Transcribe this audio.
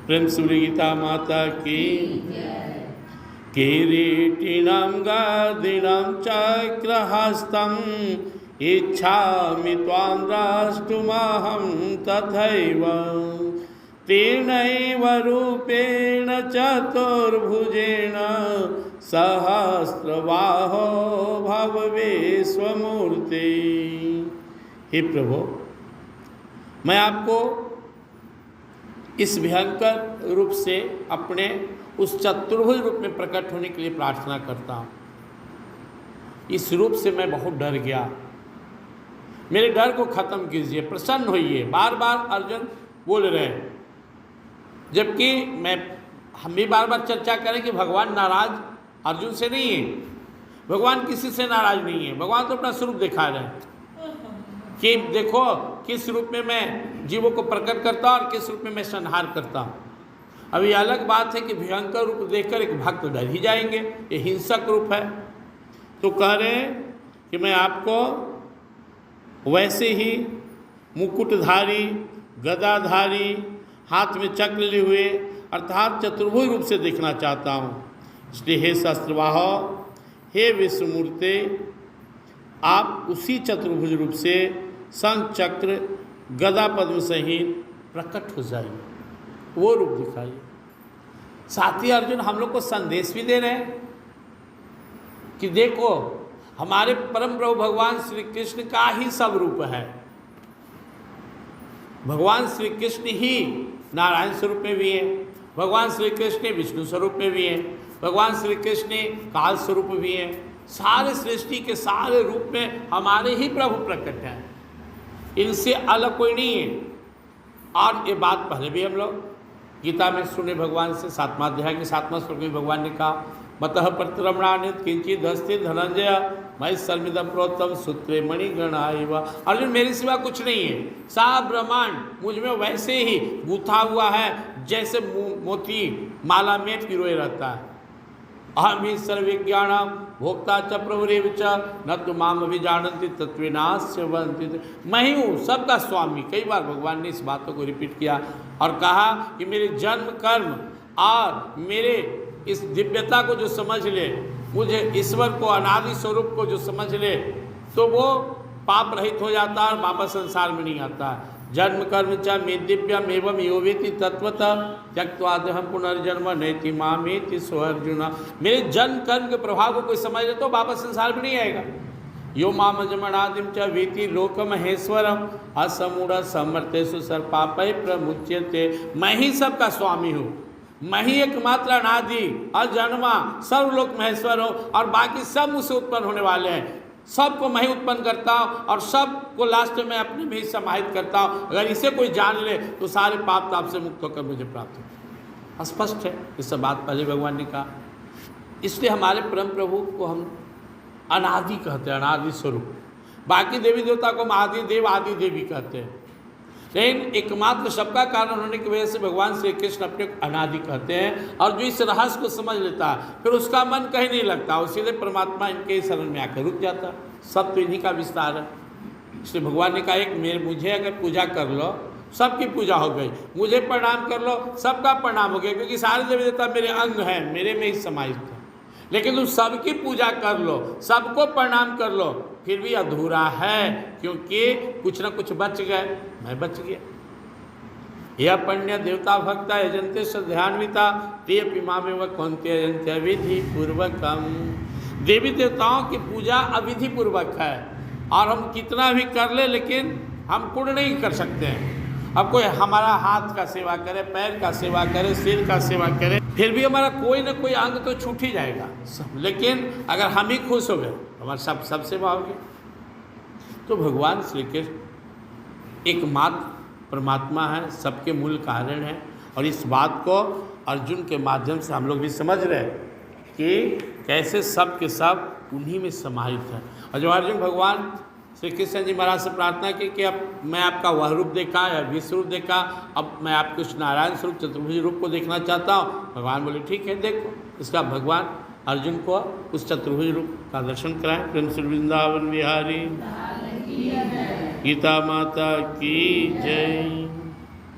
प्रेम सूर्य गीता माता की। किरीटिनं गदिनं चक्रहस्तम् इच्छामि त्वां द्रष्टुमहं तथैव तेनैव रूपेण चतुर्भुजेन सहस्रबाहो भव विश्वमूर्ति। हे प्रभु, मैं आपको इस भयंकर रूप से अपने उस चतुर्भुज रूप में प्रकट होने के लिए प्रार्थना करता हूँ। इस रूप से मैं बहुत डर गया, मेरे डर को खत्म कीजिए, प्रसन्न होइए। बार बार अर्जुन बोल रहे हैं, जबकि हम भी बार बार चर्चा करें कि भगवान नाराज अर्जुन से नहीं है, भगवान किसी से नाराज नहीं है। भगवान तो अपना स्वरूप दिखा रहे हैं कि देखो किस रूप में मैं जीवों को प्रकट करता हूँ और किस रूप में मैं संहार करता हूँ। अभी अलग बात है कि भयंकर रूप देखकर एक भक्त डर ही जाएंगे, ये हिंसक रूप है। तो कह रहे हैं कि मैं आपको वैसे ही मुकुटधारी, गदाधारी, हाथ में चक्र लिए हुए अर्थात चतुर्भुज रूप से देखना चाहता हूँ। इसलिए हे सहस्त्रबाहो, हे विश्वमूर्ते, आप उसी चतुर्भुज रूप से शंख चक्र गदा पद्म सहित प्रकट हो जाइए, वो रूप दिखाइए। साथ ही अर्जुन हम लोग को संदेश भी दे रहे हैं कि देखो हमारे परम प्रभु भगवान श्री कृष्ण का ही सब रूप है। भगवान श्री कृष्ण ही नारायण स्वरूप में भी हैं, भगवान श्री कृष्ण विष्णु स्वरूप में भी हैं, भगवान श्री कृष्ण काल स्वरूप भी हैं। सारे सृष्टि के सारे रूप में हमारे ही प्रभु प्रकट हैं, इनसे अलग कोई नहीं है। और ये बात पहले भी हम लोग गीता में सुने भगवान से, 7वां अध्याय के 7वां श्लोक में भगवान ने कहा, मतः प्रतिरमणानित किंचित हस्ति धनंजय मई सर्मिदम प्रोत्तम सूत्रे मणिगणाइव। अर्जुन, मेरे सिवा कुछ नहीं है, सारा ब्रह्मांड मुझ में वैसे ही गूथा हुआ है जैसे मोती माला में पिरोए रहता है। अहम ही सर्वविज्ञान भोक्ता च प्रभुरेव च न तो माम अभिजानन्ति तत्त्वेनास्य वदन्ति। मैं ही हूँ सबका स्वामी। कई बार भगवान ने इस बातों को रिपीट किया और कहा कि मेरे जन्म कर्म और मेरे इस दिव्यता को जो समझ ले, मुझे ईश्वर को, अनादि स्वरूप को जो समझ ले, तो वो पाप रहित हो जाता है और वापस संसार में नहीं आता है। जन्म कर्म च मे दिव्यम एवं योवेति तत्वतः त्यक्त्वा देहं पुनर्जन्म नैति मामेति सो अर्जुन। मेरे जन्म कर्म के प्रभाव को कोई समझ ले तो वापस संसार में नहीं आएगा। यो मामजमनादिम च वीति लोकमहेश्वरम असमूढ़ समर्थेषु सर्वपापै प्रमुच्यते। मैं ही सबका स्वामी हूँ, मैं ही एकमात्र अनादि अजन्मा सर्वलोक महेश्वर हूँ और बाकी सब मुझसे उत्पन्न होने वाले हैं। सबको मैं ही उत्पन्न करता हूँ और सबको लास्ट में अपने में ही समाहित करता हूँ। अगर इसे कोई जान ले तो सारे पाप ताप से मुक्त होकर मुझे प्राप्त हो। स्पष्ट है, इस सब बात पहले भगवान ने कहा। इसलिए हमारे परम प्रभु को हम अनादि कहते हैं, अनादि स्वरूप। बाकी देवी देवता को हम आदि देव आदि देवी कहते हैं, लेकिन एकमात्र सबका कारण होने की वजह से भगवान श्री कृष्ण अपने अनादि कहते हैं। और जो इस रहस्य को समझ लेता है फिर उसका मन कहीं नहीं लगता, वो सीधे परमात्मा इनके शरण में आकर रुक जाता। सब तो इन्हीं का विस्तार है। इसलिए भगवान ने कहा, एक मुझे अगर पूजा कर लो सबकी पूजा हो गई, मुझे प्रणाम कर लो सबका प्रणाम हो गया, क्योंकि सारे देवी देवता मेरे अंग हैं, मेरे में ही समाहित है। लेकिन तुम सबकी पूजा कर लो, सबको प्रणाम कर लो, फिर भी अधूरा है, क्योंकि कुछ ना कुछ बच गए, मैं बच गया। यह पुण्य देवता भक्ता यजंते श्रद्धान्विता ते अपि मामेव कौन्ते यजन्ते विधि पूर्वकम। देवी देवताओं की पूजा अविधि पूर्वक है और हम कितना भी कर ले लेकिन हम पूर्ण नहीं कर सकते हैं। अब कोई हमारा हाथ का सेवा करे, पैर का सेवा करे, सिर का सेवा करे, फिर भी हमारा कोई ना कोई अंग तो छूट ही जाएगा। लेकिन अगर हम ही खुश हो गए हमारा सब सेवा हो गया। तो भगवान श्री कृष्ण एकमात्र परमात्मा है, सबके मूल कारण है। और इस बात को अर्जुन के माध्यम से हम लोग भी समझ रहे हैं कि कैसे सब के सब उन्हीं में समाहित है। और जो अर्जुन भगवान श्री कृष्ण जी महाराज से प्रार्थना की कि अब मैं आपका वह रूप देखा या विश्व रूप देखा, अब मैं आपके उस नारायण स्वरूप चतुर्भुज रूप को देखना चाहता हूँ। भगवान बोले ठीक है देखो। इसका भगवान अर्जुन को उस चतुर्भुज रूप का दर्शन कराएं। प्रेम श्री वृंदावन बिहारी गीता माता की जय।